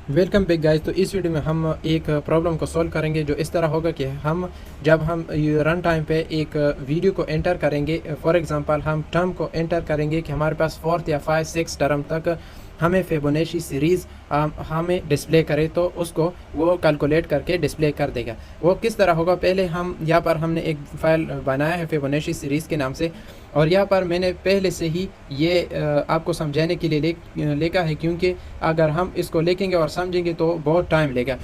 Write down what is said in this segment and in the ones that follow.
Welcome back guys. तो इस video में हम एक प्रॉब्लम को सॉल्व करेंगे जो इस तरह होगा कि जब हम रन टाइम पे एक वीडियो को एंटर करेंगे, फॉर एग्जांपल हम टर्म को एंटर करेंगे कि हमारे पास 4th या 5 6 टर्म तक हमें फिबोनाची सीरीज़ हमें डिस्प्ले करे, तो उसको वो कैलकुलेट करके डिस्प्ले कर देगा। वो किस तरह होगा, पहले हम यहाँ पर हमने एक फ़ाइल बनाया है फिबोनाची सीरीज़ के नाम से, और यहाँ पर मैंने पहले से ही ये आपको समझाने के लिए लिखा है, क्योंकि अगर हम इसको लिखेंगे और समझेंगे तो बहुत टाइम लेगा।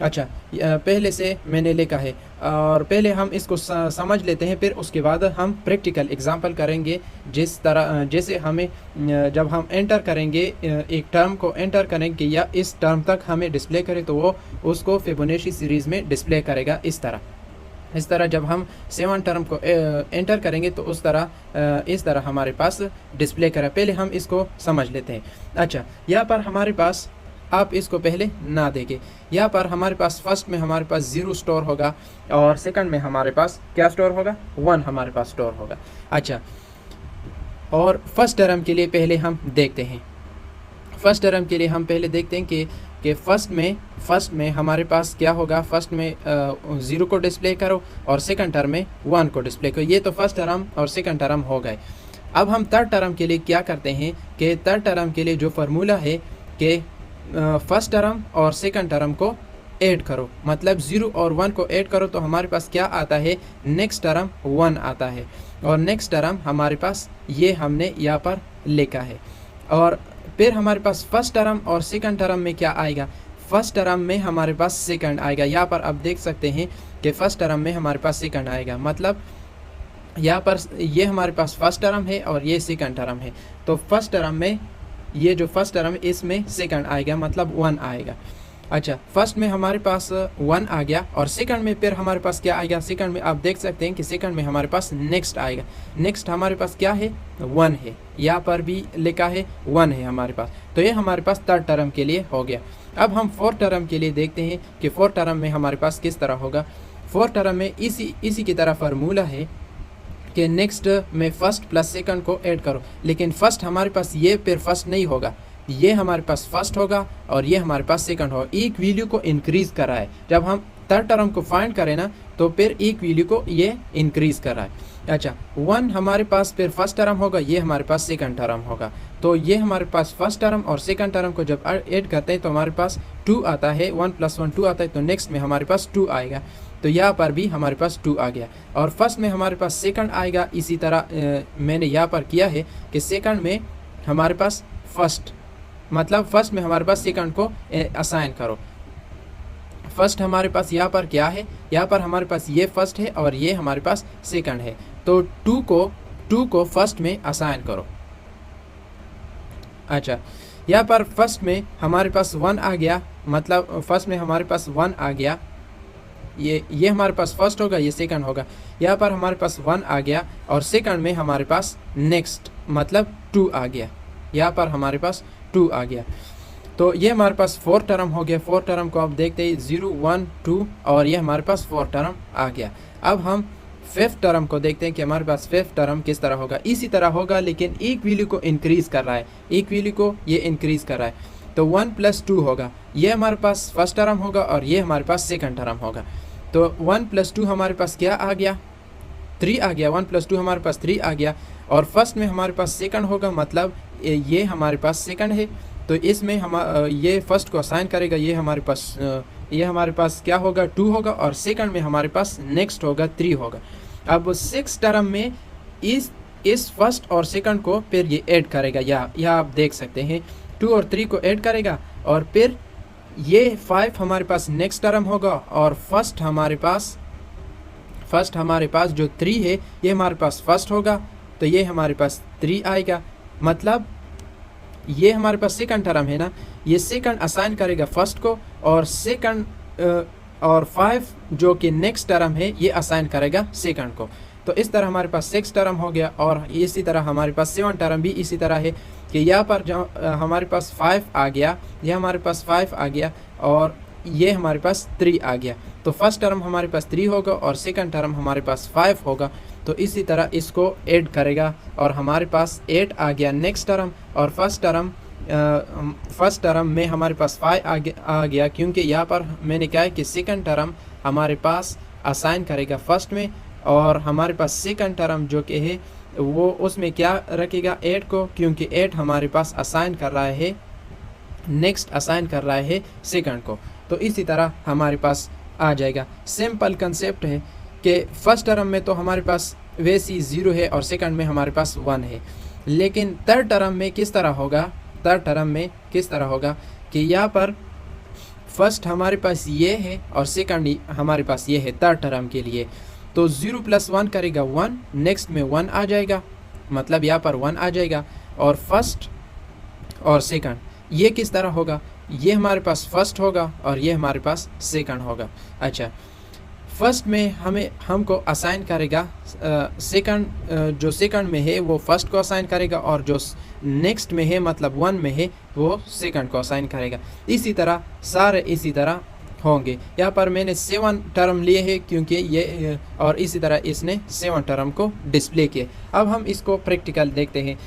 अच्छा, पहले से मैंने लिखा है और पहले हम इसको समझ लेते हैं, फिर उसके बाद हम प्रैक्टिकल एग्जांपल करेंगे। जिस तरह जैसे हमें जब हम एंटर करेंगे एक टर्म को एंटर करेंगे या इस टर्म तक हमें डिस्प्ले करें, तो वो उसको फिबोनाची सीरीज़ में डिस्प्ले करेगा। इस तरह जब हम 7 टर्म को एंटर करेंगे तो इस तरह हमारे पास डिस्प्ले करें। पहले हम इसको समझ लेते हैं। अच्छा, यहाँ पर हमारे पास, आप इसको पहले ना देखें, यहाँ पर हमारे पास फर्स्ट में हमारे पास 0 स्टोर होगा और सेकंड में हमारे पास क्या स्टोर होगा, 1 हमारे पास स्टोर होगा। अच्छा, और फर्स्ट टर्म के लिए पहले हम देखते हैं। फर्स्ट टर्म के लिए हम पहले देखते हैं कि फर्स्ट में हमारे पास क्या होगा। फर्स्ट में 0 को डिस्प्ले करो और सेकंड टर्म में 1 को डिस्प्ले करो। ये तो फर्स्ट टर्म और सेकंड टर्म हो गए। अब हम थर्ड टर्म के लिए क्या करते हैं कि थर्ड टर्म के लिए जो फार्मूला है कि फर्स्ट टर्म और सेकंड टर्म को ऐड करो, मतलब 0 और 1 को ऐड करो, तो हमारे पास क्या आता है, नेक्स्ट टर्म 1 आता है। और नेक्स्ट टर्म हमारे पास ये हमने यहाँ पर लिखा है। और फिर हमारे पास फर्स्ट टर्म और सेकंड टर्म में क्या आएगा, फर्स्ट टर्म में हमारे पास सेकंड आएगा। यहाँ पर आप देख सकते हैं कि फर्स्ट टर्म में हमारे पास सेकंड आएगा, मतलब यहाँ पर ये हमारे पास फर्स्ट टर्म है और ये सेकंड टर्म है। तो फर्स्ट टर्म में ये जो फर्स्ट टर्म है इसमें सेकंड आएगा, मतलब 1 आएगा। अच्छा, फर्स्ट में हमारे पास 1 आ गया और सेकंड में फिर हमारे पास क्या आएगा, सेकंड में आप देख सकते हैं कि सेकंड में हमारे पास नेक्स्ट आएगा। नेक्स्ट हमारे पास क्या है, 1 है, यहाँ पर भी लिखा है 1 है हमारे पास। तो ये हमारे पास थर्ड टर्म के लिए हो गया। अब हम फोर्थ टर्म के लिए देखते हैं कि फोर्थ टर्म में हमारे पास किस तरह होगा। फोर्थ टर्म में इसी की तरह फार्मूला है कि नेक्स्ट में फर्स्ट प्लस सेकंड को ऐड करो, लेकिन फर्स्ट हमारे पास ये फिर फर्स्ट नहीं होगा, ये हमारे पास फर्स्ट होगा और ये हमारे पास सेकंड होगा। एक वैल्यू को इंक्रीज कर रहा है। जब हम थर्ड टर्म को फाइंड करें ना, तो फिर एक वैल्यू को ये इंक्रीज कर रहा है। अच्छा, 1 हमारे पास फिर फर्स्ट टर्म होगा, ये हमारे पास सेकंड टर्म होगा। तो ये हमारे पास फर्स्ट टर्म और सेकंड टर्म को जब ऐड करते हैं तो हमारे पास 2 आता है, 1 + 1 2 आता है। तो नेक्स्ट में हमारे पास 2 आएगा, तो यहाँ पर भी हमारे पास 2 आ गया। और फर्स्ट में हमारे पास सेकंड आएगा। इसी तरह मैंने यहाँ पर किया है कि सेकंड में हमारे पास फर्स्ट, मतलब फर्स्ट में हमारे पास सेकंड को असाइन करो। फर्स्ट हमारे पास यहाँ पर क्या है, यहाँ पर हमारे पास ये फर्स्ट है और ये हमारे पास सेकंड है। तो 2 को फर्स्ट में असाइन करो। अच्छा, यहाँ पर फर्स्ट में हमारे पास 1 आ गया, मतलब फर्स्ट में हमारे पास 1 आ गया। ये हमारे पास फर्स्ट होगा, ये सेकंड होगा। यहाँ पर हमारे पास 1 आ गया और सेकंड में हमारे पास नेक्स्ट मतलब 2 आ गया। यहाँ पर हमारे पास 2 आ गया। तो ये हमारे पास फोर्थ टर्म हो गया। फोर्थ टर्म को आप देखते हैं 0 1 2 और ये हमारे पास फोर्थ टर्म आ गया। अब हम फिफ्थ टर्म को देखते हैं कि हमारे पास फिफ्थ टर्म किस तरह होगा। इसी तरह होगा, लेकिन एक वैल्यू को इंक्रीज कर रहा है, एक वैल्यू को ये इंक्रीज कर रहा है। तो 1 + 2 होगा, ये हमारे पास फर्स्ट टर्म होगा और ये हमारे पास सेकंड टर्म होगा। तो 1 + 2 हमारे पास क्या आ गया, 3 आ गया। 1 + 2 हमारे पास 3 आ गया। और फर्स्ट में हमारे पास सेकंड होगा, मतलब ये हमारे पास सेकंड है, तो इसमें हम ये फर्स्ट को असाइन करेगा। ये हमारे पास क्या होगा, 2 होगा। और सेकंड में हमारे पास नेक्स्ट होगा, 3 होगा। अब सिक्स टर्म में इस फर्स्ट और सेकंड को फिर ये ऐड करेगा। या आप देख सकते हैं 2 और 3 को ऐड करेगा और फिर ये 5 हमारे पास नेक्स्ट टर्म होगा। और फर्स्ट हमारे पास जो 3 है ये हमारे पास फर्स्ट होगा, तो ये हमारे पास 3 आएगा। मतलब ये हमारे पास सेकंड टर्म है ना, ये सेकंड असाइन करेगा फर्स्ट को और सेकंड और 5 जो कि नेक्स्ट टर्म है ये असाइन करेगा सेकंड को। तो इस तरह हमारे पास 6 टर्म हो गया। और इसी तरह हमारे पास 7 टर्म भी इसी तरह है कि यहाँ पर जो हमारे पास 5 आ गया, यह हमारे पास 5 आ गया और ये हमारे पास 3 आ गया। तो फर्स्ट टर्म हमारे पास 3 होगा और सेकंड टर्म हमारे पास 5 होगा। तो इसी तरह इसको ऐड करेगा और हमारे पास 8 आ गया नेक्स्ट टर्म। और फर्स्ट टर्म फर्स्ट टर्म में हमारे पास 5 आ गया, क्योंकि यहाँ पर मैंने क्या है कि सेकंड टर्म हमारे पास असाइन करेगा फर्स्ट में, और हमारे पास सेकंड टर्म जो कि है वो उसमें क्या रखेगा 8 को, क्योंकि 8 हमारे पास असाइन कर रहा है नेक्स्ट असाइन कर रहा है सेकंड को। तो इसी तरह हमारे पास आ जाएगा। सिंपल कंसेप्ट है कि फर्स्ट टर्म में तो हमारे पास वैसे ही 0 है और सेकंड में हमारे पास 1 है, लेकिन थर्ड टर्म में किस तरह होगा, थर्ड टर्म में किस तरह होगा कि यहाँ पर फर्स्ट हमारे पास ये है और सेकंड हमारे पास ये है थर्ड टर्म के लिए। तो 0 + 1 करेगा 1, नेक्स्ट में 1 आ जाएगा, मतलब यहाँ पर 1 आ जाएगा, और फर्स्ट और सेकंड ये किस तरह होगा, ये हमारे पास फर्स्ट होगा और ये हमारे पास सेकंड होगा। अच्छा, फर्स्ट में हमको असाइन करेगा सेकंड, जो सेकंड में है वो फर्स्ट को असाइन करेगा, और जो नेक्स्ट में है मतलब 1 में है वो सेकंड को असाइन करेगा। इसी तरह सारे इसी तरह होंगे। यहाँ पर मैंने 7 टर्म लिए हैं क्योंकि ये, और इसी तरह इसने 7 टर्म को डिस्प्ले किए। अब हम इसको प्रैक्टिकल देखते हैं।